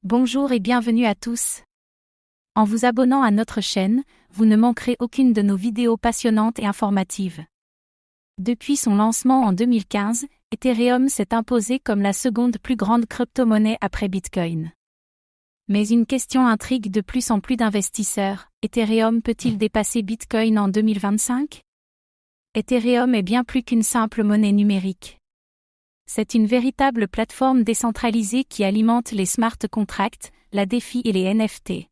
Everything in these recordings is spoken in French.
Bonjour et bienvenue à tous. En vous abonnant à notre chaîne, vous ne manquerez aucune de nos vidéos passionnantes et informatives. Depuis son lancement en 2015, Ethereum s'est imposé comme la seconde plus grande crypto-monnaie après Bitcoin. Mais une question intrigue de plus en plus d'investisseurs, Ethereum peut-il dépasser Bitcoin en 2025 ? Ethereum est bien plus qu'une simple monnaie numérique. C'est une véritable plateforme décentralisée qui alimente les smart contracts, la DeFi et les NFT.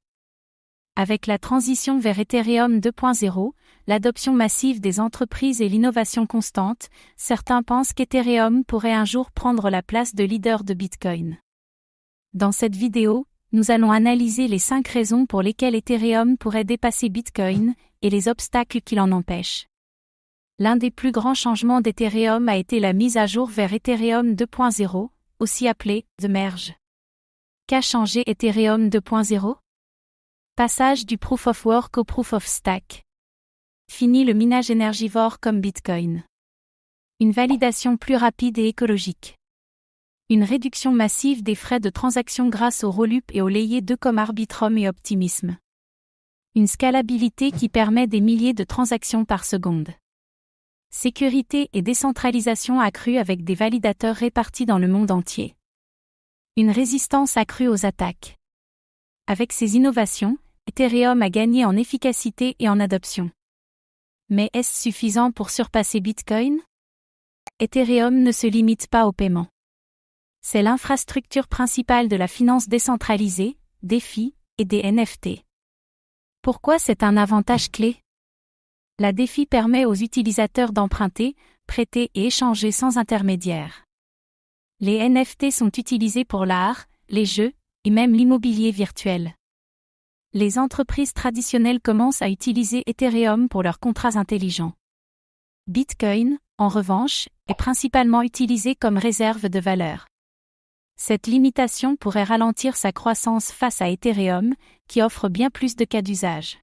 Avec la transition vers Ethereum 2.0, l'adoption massive des entreprises et l'innovation constante, certains pensent qu'Ethereum pourrait un jour prendre la place de leader de Bitcoin. Dans cette vidéo, nous allons analyser les 5 raisons pour lesquelles Ethereum pourrait dépasser Bitcoin et les obstacles qui l'en empêchent. L'un des plus grands changements d'Ethereum a été la mise à jour vers Ethereum 2.0, aussi appelé The Merge. Qu'a changé Ethereum 2.0 ? Passage du Proof of Work au Proof of Stake. Fini le minage énergivore comme Bitcoin. Une validation plus rapide et écologique. Une réduction massive des frais de transaction grâce au Rollup et au Layer 2 comme Arbitrum et Optimism. Une scalabilité qui permet des milliers de transactions par seconde. Sécurité et décentralisation accrue avec des validateurs répartis dans le monde entier. Une résistance accrue aux attaques. Avec ces innovations, Ethereum a gagné en efficacité et en adoption. Mais est-ce suffisant pour surpasser Bitcoin ? Ethereum ne se limite pas au paiement. C'est l'infrastructure principale de la finance décentralisée, DeFi, et des NFT. Pourquoi c'est un avantage clé ? La DeFi permet aux utilisateurs d'emprunter, prêter et échanger sans intermédiaire. Les NFT sont utilisés pour l'art, les jeux, et même l'immobilier virtuel. Les entreprises traditionnelles commencent à utiliser Ethereum pour leurs contrats intelligents. Bitcoin, en revanche, est principalement utilisé comme réserve de valeur. Cette limitation pourrait ralentir sa croissance face à Ethereum, qui offre bien plus de cas d'usage.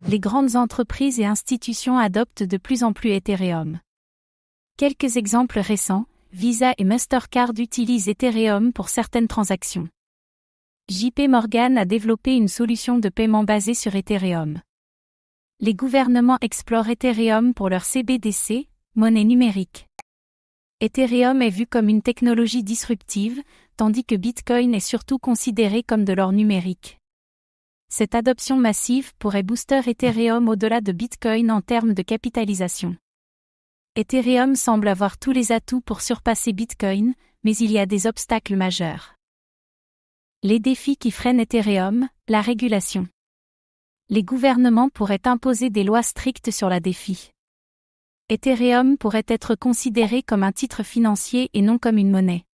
Les grandes entreprises et institutions adoptent de plus en plus Ethereum. Quelques exemples récents, Visa et Mastercard utilisent Ethereum pour certaines transactions. JP Morgan a développé une solution de paiement basée sur Ethereum. Les gouvernements explorent Ethereum pour leur CBDC, monnaie numérique. Ethereum est vu comme une technologie disruptive, tandis que Bitcoin est surtout considéré comme de l'or numérique. Cette adoption massive pourrait booster Ethereum au-delà de Bitcoin en termes de capitalisation. Ethereum semble avoir tous les atouts pour surpasser Bitcoin, mais il y a des obstacles majeurs. Les défis qui freinent Ethereum, la régulation. Les gouvernements pourraient imposer des lois strictes sur la DeFi. Ethereum pourrait être considéré comme un titre financier et non comme une monnaie.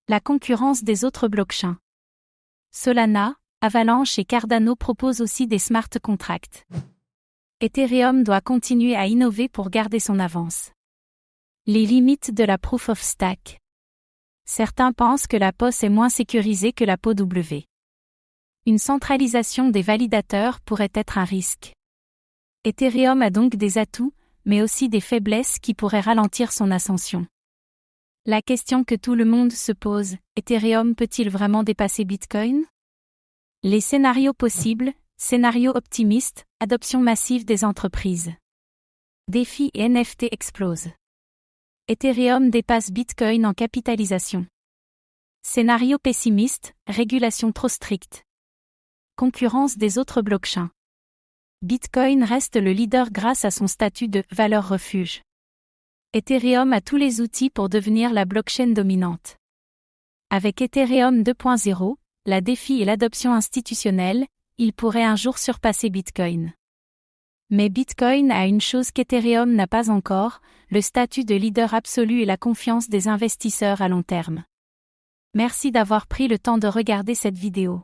La concurrence des autres blockchains. Solana, Avalanche et Cardano proposent aussi des smart contracts. Ethereum doit continuer à innover pour garder son avance. Les limites de la Proof of Stake. Certains pensent que la POS est moins sécurisée que la POW. Une centralisation des validateurs pourrait être un risque. Ethereum a donc des atouts, mais aussi des faiblesses qui pourraient ralentir son ascension. La question que tout le monde se pose, Ethereum peut-il vraiment dépasser Bitcoin ? Les scénarios possibles, scénario optimiste, adoption massive des entreprises. DeFi et NFT explosent. Ethereum dépasse Bitcoin en capitalisation. Scénario pessimiste, régulation trop stricte. Concurrence des autres blockchains. Bitcoin reste le leader grâce à son statut de « valeur refuge ». Ethereum a tous les outils pour devenir la blockchain dominante. Avec Ethereum 2.0, la DeFi et l'adoption institutionnelle, il pourrait un jour surpasser Bitcoin. Mais Bitcoin a une chose qu'Ethereum n'a pas encore, le statut de leader absolu et la confiance des investisseurs à long terme. Merci d'avoir pris le temps de regarder cette vidéo.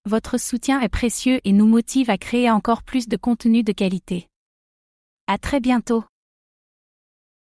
Votre soutien est précieux et nous motive à créer encore plus de contenu de qualité. À très bientôt.